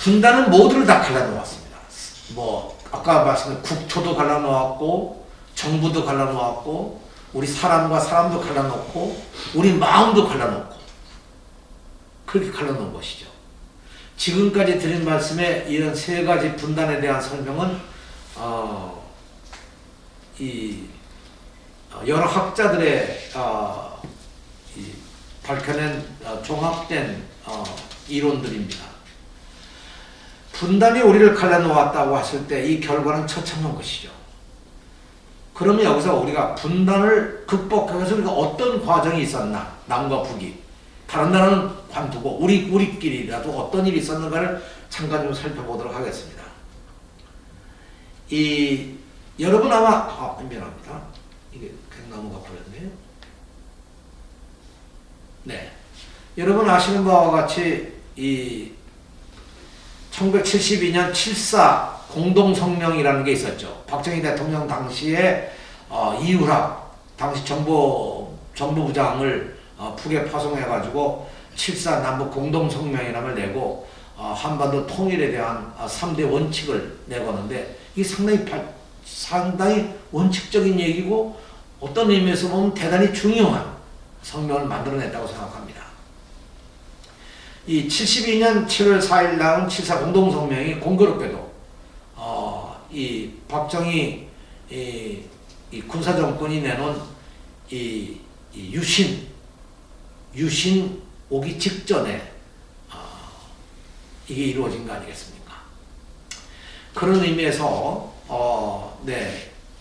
분단은 모두를 다 갈라놓았습니다. 뭐 아까 말씀드린 국토도 갈라놓았고 정부도 갈라놓았고 우리 사람과 사람도 갈라놓고 우리 마음도 갈라놓고 그렇게 갈라놓은 것이죠. 지금까지 드린 말씀에 이런 세 가지 분단에 대한 설명은 여러 학자들의 밝혀낸 종합된 이론들입니다. 분단이 우리를 갈라놓았다고 했을 때 이 결과는 처참한 것이죠. 그러면 여기서 우리가 분단을 극복하기 위해서 우리가 어떤 과정이 있었나, 남과 북이 다른 나라는 관두고 우리끼리라도 어떤 일이 있었는가를 잠깐 좀 살펴보도록 하겠습니다. 여러분 아마 미안합니다. 이게 나무가 버렸네요. 네, 여러분 아시는 바와 같이 1972년 7.4 공동성명이라는 게 있었죠. 박정희 대통령 당시에 이유락 당시 정보부장을 북에 파송해가지고 7.4 남북 공동성명이라는 걸 내고 한반도 통일에 대한 3대 원칙을 내거는데 이게 상당히 원칙적인 얘기고 어떤 의미에서 보면 대단히 중요한 성명을 만들어냈다고 생각합니다. 이 72년 7월 4일 나온 7.4 공동성명이 공교롭게도 이 박정희 이 군사정권이 내놓은 이 유신 오기 직전에 이게 이루어진 거 아니겠습니까? 그런 의미에서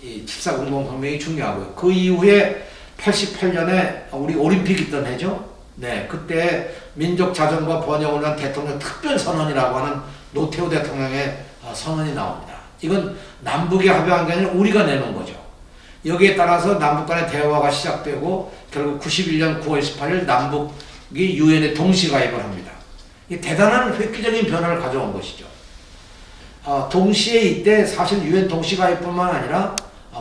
이 7.4 공동성명이 중요하고요. 그 이후에 88년에 우리 올림픽 있던 해죠. 네, 그때 민족자정과 번영을 위한 대통령 특별선언이라고 하는 노태우 대통령의 선언이 나옵니다. 이건 남북이 합의한 게 아니라 우리가 내놓은 거죠. 여기에 따라서 남북 간의 대화가 시작되고 결국 91년 9월 18일 남북이 유엔에 동시가입을 합니다. 이 대단한 획기적인 변화를 가져온 것이죠. 동시에 이때 사실 유엔 동시가입뿐만 아니라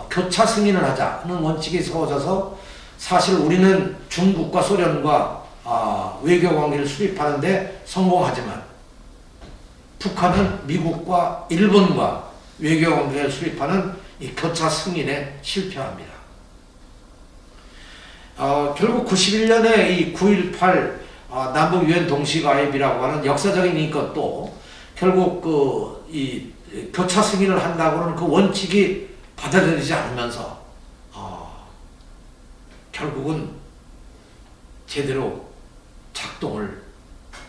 교차 승인을 하자는 원칙이 세워져서 사실 우리는 중국과 소련과 외교관계를 수립하는데 성공하지만 북한은 미국과 일본과 외교관계를 수립하는 이 교차 승인에 실패합니다. 결국 91년에 이 9.18 남북 유엔 동시가입이라고 하는 역사적인 이것도 결국 이 교차 승인을 한다고 하는 그 원칙이 받아들이지 않으면서 결국은 제대로 작동을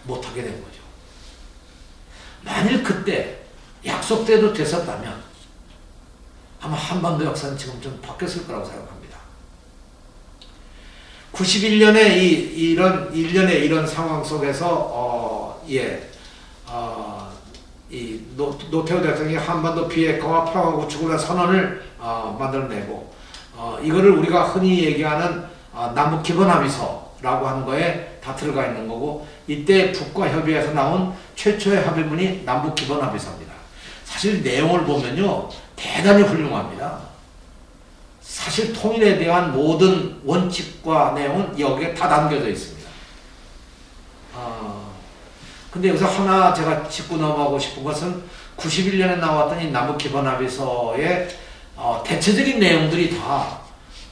못하게 된 거죠. 만일 그때 약속대로 됐었다면 아마 한반도 역사는 지금 좀 바뀌었을 거라고 생각합니다. 91년에 이런 상황 속에서 이 노태우 대통령이 한반도 비핵화와 평화 구축을 위한 선언을 만들어내고 이거를 우리가 흔히 얘기하는 남북 기본합의서라고 하는 거에 다 들어가 있는 거고 이때 북과 협의해서 나온 최초의 합의문이 남북 기본합의서입니다. 사실 내용을 보면요 대단히 훌륭합니다. 사실 통일에 대한 모든 원칙과 내용은 여기에 다 담겨져 있습니다. 근데 여기서 하나 제가 짚고 넘어가고 싶은 것은 91년에 나왔던 이 남북기본합의서의 대체적인 내용들이 다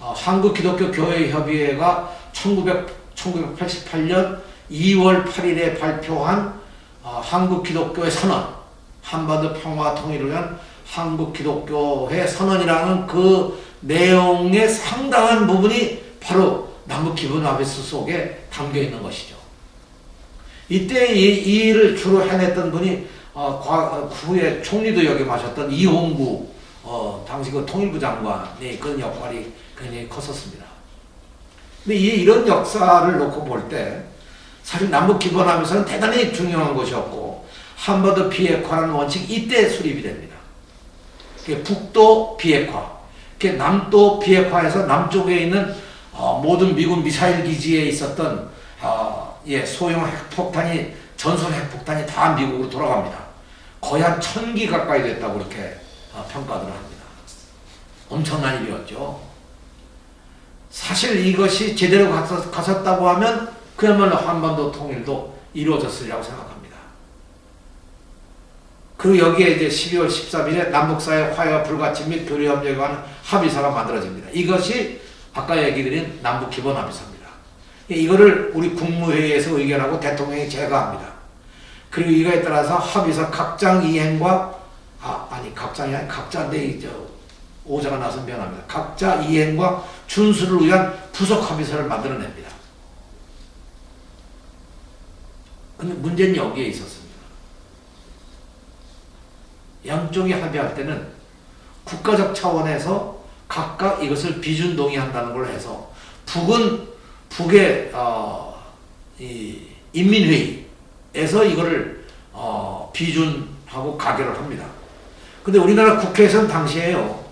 한국기독교교회협의회가 1988년 2월 8일에 발표한 한국기독교의 선언, 한반도 평화 통일을 위한 한국기독교회 선언이라는 그 내용의 상당한 부분이 바로 남북기본합의서 속에 담겨 있는 것이죠. 이때 이 일을 주로 해냈던 분이 후에 총리도 역임하셨던 이홍구 당시 그 통일부 장관의 그런 역할이 굉장히 컸었습니다. 근데 이런 역사를 놓고 볼 때 사실 남북기본합의서는 대단히 중요한 것이었고 한반도 비핵화라는 원칙이 이때 수립이 됩니다. 북도 비핵화, 남도 비핵화에서 남쪽에 있는 모든 미군 미사일 기지에 있었던 소형 핵폭탄이 전술 핵폭탄이 다 미국으로 돌아갑니다. 거의 한 1000기 가까이 됐다고 그렇게 평가를 합니다. 엄청난 일이었죠. 사실 이것이 제대로 갔었다고 하면 그야말로 한반도 통일도 이루어졌으리라고 생각합니다. 그리고 여기에 이제 12월 13일에 남북사의 화해와 불가침 및 교류협력에 관한 합의서가 만들어집니다. 이것이 아까 얘기 드린 남북기본합의서입니다. 이거를 우리 국무회의에서 의결하고 대통령이 제거합니다. 그리고 이거에 따라서 합의서 각장 이행과 각장이 아니 각자인데 이제 오자가 나서 변합니다. 각자 이행과 준수를 위한 부속 합의서를 만들어냅니다. 근데 문제는 여기에 있었습니다. 양쪽이 합의할 때는 국가적 차원에서 각각 이것을 비준 동의한다는 걸 해서 북의 이 인민회의에서 이거를 비준하고 가결을 합니다. 근데 우리나라 국회에서는 당시에요.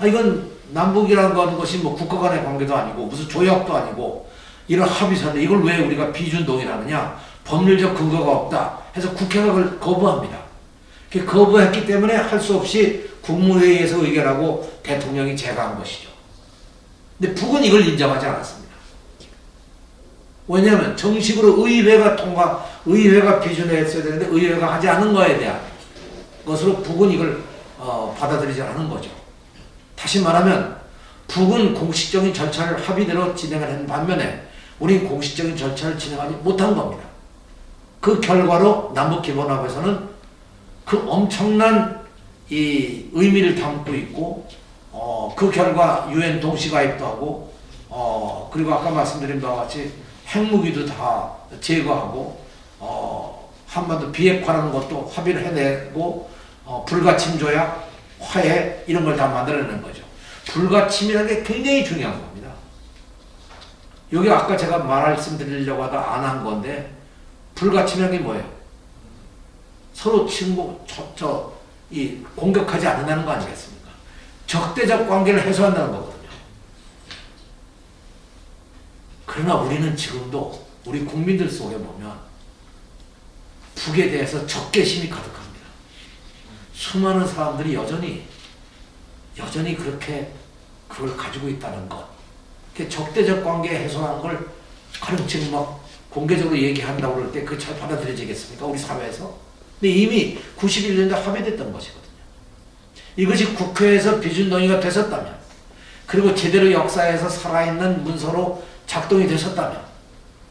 이건 남북이라고 하는 것이 뭐 국가 간의 관계도 아니고 무슨 조약도 아니고 이런 합의서인데 이걸 왜 우리가 비준 동의를 하느냐? 법률적 근거가 없다 해서 국회가 그걸 거부합니다. 거부했기 때문에 할 수 없이 국무회의에서 의결하고 대통령이 제거한 것이죠. 근데 북은 이걸 인정하지 않았습니다. 왜냐하면 정식으로 의회가 비준했어야 되는데 의회가 하지 않은 거에 대한 것으로 북은 이걸 받아들이지 않은 거죠. 다시 말하면 북은 공식적인 절차를 합의대로 진행을 한 반면에 우리는 공식적인 절차를 진행하지 못한 겁니다. 그 결과로 남북기본합의서는 그 엄청난 이 의미를 담고 있고 그 결과 UN 동시가입도 하고 그리고 아까 말씀드린 바와 같이 핵무기도 다 제거하고 한반도 비핵화라는 것도 합의를 해내고 불가침 조약, 화해 이런 걸 다 만들어내는 거죠. 불가침이라는 게 굉장히 중요한 겁니다. 여기 아까 제가 말씀드리려고 하다 안 한 건데 불가침이라는 게 뭐예요? 서로 공격하지 않는다는 거 아니겠습니까? 적대적 관계를 해소한다는 거거든요. 그러나 우리는 지금도 우리 국민들 속에 보면 북에 대해서 적개심이 가득합니다. 수많은 사람들이 여전히 그렇게 그걸 가지고 있다는 것. 적대적 관계 해소하는 걸 가령 지금 막 공개적으로 얘기한다고 그럴 때 그게 잘 받아들여지겠습니까? 우리 사회에서? 근데 이미 91년도에 합의됐던 것이거든요. 이것이 국회에서 비준 동의가 됐었다면 그리고 제대로 역사에서 살아있는 문서로 작동이 됐었다면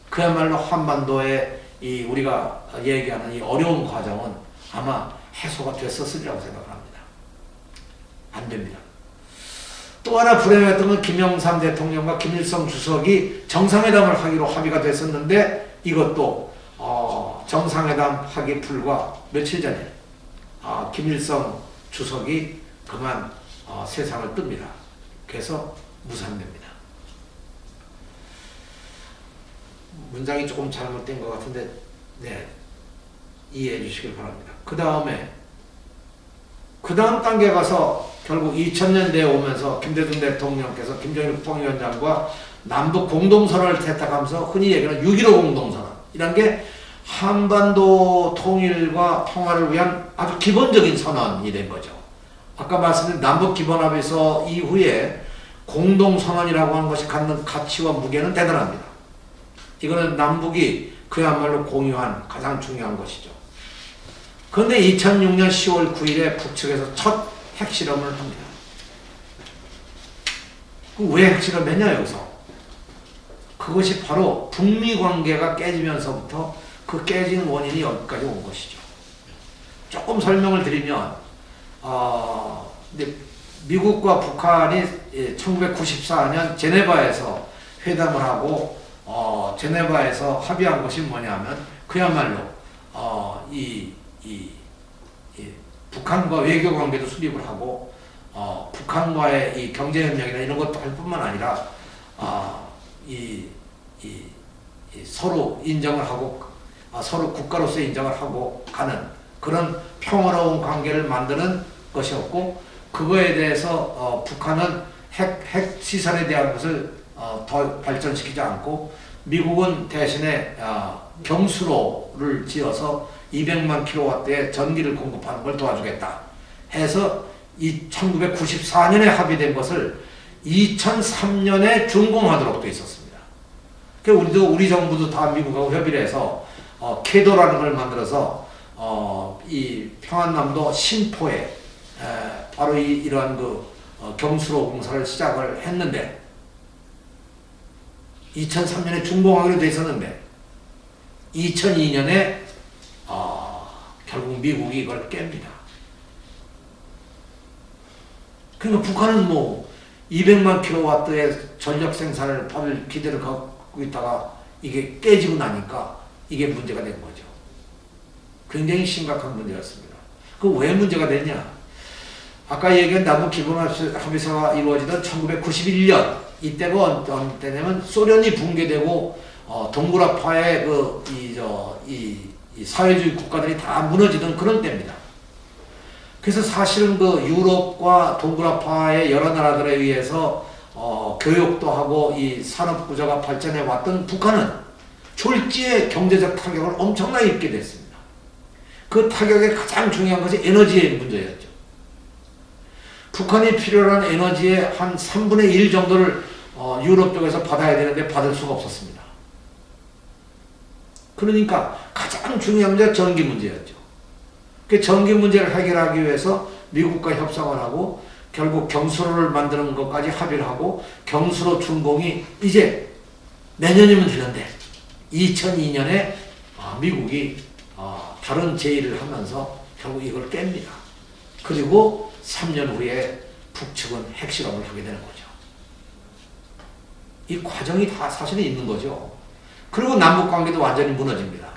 그야말로 한반도의 이 우리가 얘기하는 이 어려운 과정은 아마 해소가 됐었으리라고 생각합니다. 안 됩니다. 또 하나 불행했던 건 김영삼 대통령과 김일성 주석이 정상회담을 하기로 합의가 됐었는데 이것도 정상회담 하기 불과 며칠 전에 김일성 주석이 그만 세상을 뜹니다. 그래서 무산됩니다. 문장이 조금 잘못된 것 같은데 이해해 주시길 바랍니다. 그 다음 단계 가서 결국 2000년대에 오면서 김대중 대통령께서 김정일 국방위원장과 남북 공동선언을 채택하면서 흔히 얘기하는 6.15 공동선언 이란 게 한반도 통일과 평화를 위한 아주 기본적인 선언이 된 거죠. 아까 말씀드린 남북기본합의서 이후에 공동선언이라고 하는 것이 갖는 가치와 무게는 대단합니다. 이거는 남북이 그야말로 공유한 가장 중요한 것이죠. 그런데 2006년 10월 9일에 북측에서 첫 핵실험을 합니다. 왜 핵실험했냐 여기서? 그것이 바로 북미 관계가 깨지면서부터 그 깨진 원인이 여기까지 온 것이죠. 조금 설명을 드리면 미국과 북한이 1994년 제네바에서 회담을 하고 제네바에서 합의한 것이 뭐냐면 그야말로 북한과 외교 관계도 수립을 하고 북한과의 이 경제 협력이나 이런 것도 할 뿐만 아니라 서로 인정을 하고 서로 국가로서 인정을 하고 가는 그런 평화로운 관계를 만드는 것이었고 그거에 대해서 북한은 핵 시설에 대한 것을 더 발전시키지 않고 미국은 대신에 경수로를 지어서 200만 킬로와트의 전기를 공급하는 걸 도와주겠다 해서 1994년에 합의된 것을 2003년에 준공하도록 돼 있었습니다. 우리 정부도 다 미국하고 협의를 해서 캐도라는 걸 만들어서 이 평안남도 신포에 바로 이러한 경수로 공사를 시작을 했는데 2003년에 준공하기로 돼 있었는데 2002년에 결국 미국이 이걸 깹니다. 그러니까 북한은 200만 킬로와트의 전력 생산을 받을 기대를 갖고 있다가 이게 깨지고 나니까 이게 문제가 된 거죠. 굉장히 심각한 문제였습니다. 그 왜 문제가 됐냐? 아까 얘기한 남북 기본 합의서가 이루어지던 1991년 이때가 어떤 때냐면 소련이 붕괴되고 동구라파의 이 사회주의 국가들이 다 무너지던 그런 때입니다. 그래서 사실은 유럽과 동구라파의 여러 나라들에 의해서 교육도 하고 이 산업 구조가 발전해 왔던 북한은 졸지에 경제적 타격을 엄청나게 입게 됐습니다. 그 타격의 가장 중요한 것이 에너지의 문제였죠. 북한이 필요로 하는 에너지의 한 3분의 1 정도를 유럽 쪽에서 받아야 되는데 받을 수가 없었습니다. 그러니까 가장 중요한 문제가 전기 문제였죠. 그 전기 문제를 해결하기 위해서 미국과 협상을 하고 결국 경수로를 만드는 것까지 합의를 하고 경수로 준공이 이제 내년이면 되는데 2002년에 미국이 다른 제의를 하면서 결국 이걸 깹니다. 그리고 3년 후에 북측은 핵실험을 하게 되는 거죠. 이 과정이 다 사실은 있는 거죠. 그리고 남북관계도 완전히 무너집니다.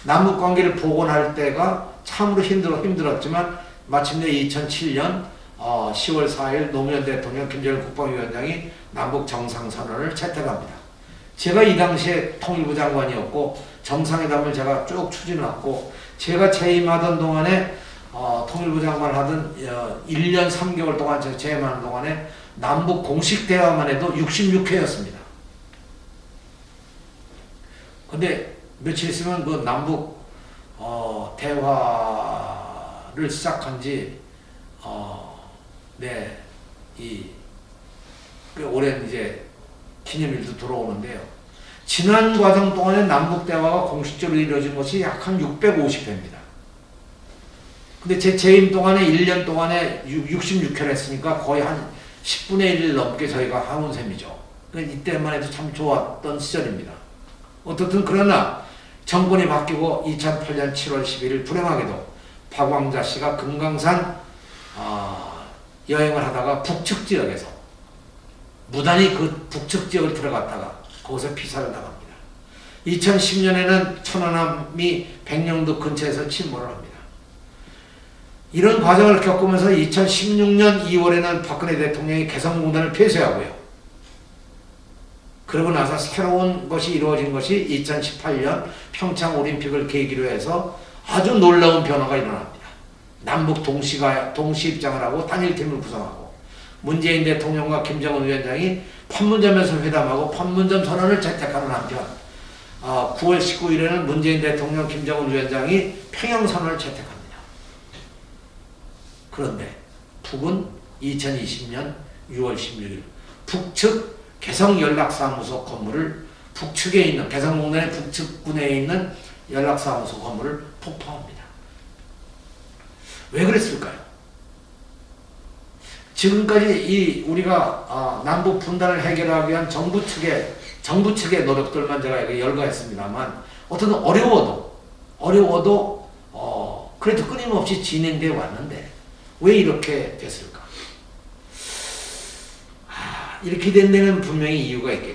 남북관계를 복원할 때가 참으로 힘들었지만 마침내 2007년 10월 4일 노무현 대통령 김정일 국방위원장이 남북 정상선언을 채택합니다. 제가 이 당시에 통일부 장관이었고 정상회담을 제가 쭉 추진했고 제가 재임하던 동안에 통일부 장관을 하던 1년 3개월 동안 제가 재임하는 동안에 남북 공식 대화만 해도 66회였습니다. 근데 며칠 있으면 그 남북 대화를 시작한 지 꽤 오랜 이제 기념일도 들어오는데요. 지난 과정 동안에 남북 대화가 공식적으로 이루어진 것이 약 한 650회입니다. 근데 제 재임 동안에 1년 동안에 66회를 했으니까 거의 한 10분의 1 넘게 저희가 해온 셈이죠. 이때만 해도 참 좋았던 시절입니다. 어떻든 그러나 정권이 바뀌고 2008년 7월 11일 불행하게도 박왕자 씨가 금강산 여행을 하다가 북측 지역에서 무단히 그 북측 지역을 들어갔다가 거기서 피살을 당합니다. 2010년에는 천안함이 백령도 근처에서 침몰을 합니다. 이런 과정을 겪으면서 2016년 2월에는 박근혜 대통령이 개성공단을 폐쇄하고요. 그러고 나서 새로운 것이 이루어진 것이 2018년 평창 올림픽을 계기로 해서 아주 놀라운 변화가 일어납니다. 남북 동시 입장을 하고 단일팀을 구성하고 문재인 대통령과 김정은 위원장이 판문점에서 회담하고 판문점 선언을 채택하는 한편 9월 19일에는 문재인 대통령 김정은 위원장이 평양 선언을 채택합니다. 그런데 북은 2020년 6월 16일 북측 개성연락사무소 건물을 북측에 있는 개성공단의 북측군에 있는 연락사무소 건물을 폭파합니다. 왜 그랬을까요? 지금까지 우리가 남북 분단을 해결하기 위한 정부 측의 노력들만 제가 열거했습니다만 어떤 어려워도 그래도 끊임없이 진행되어 왔는데 왜 이렇게 됐을까? 이렇게 된 데는 분명히 이유가 있겠죠.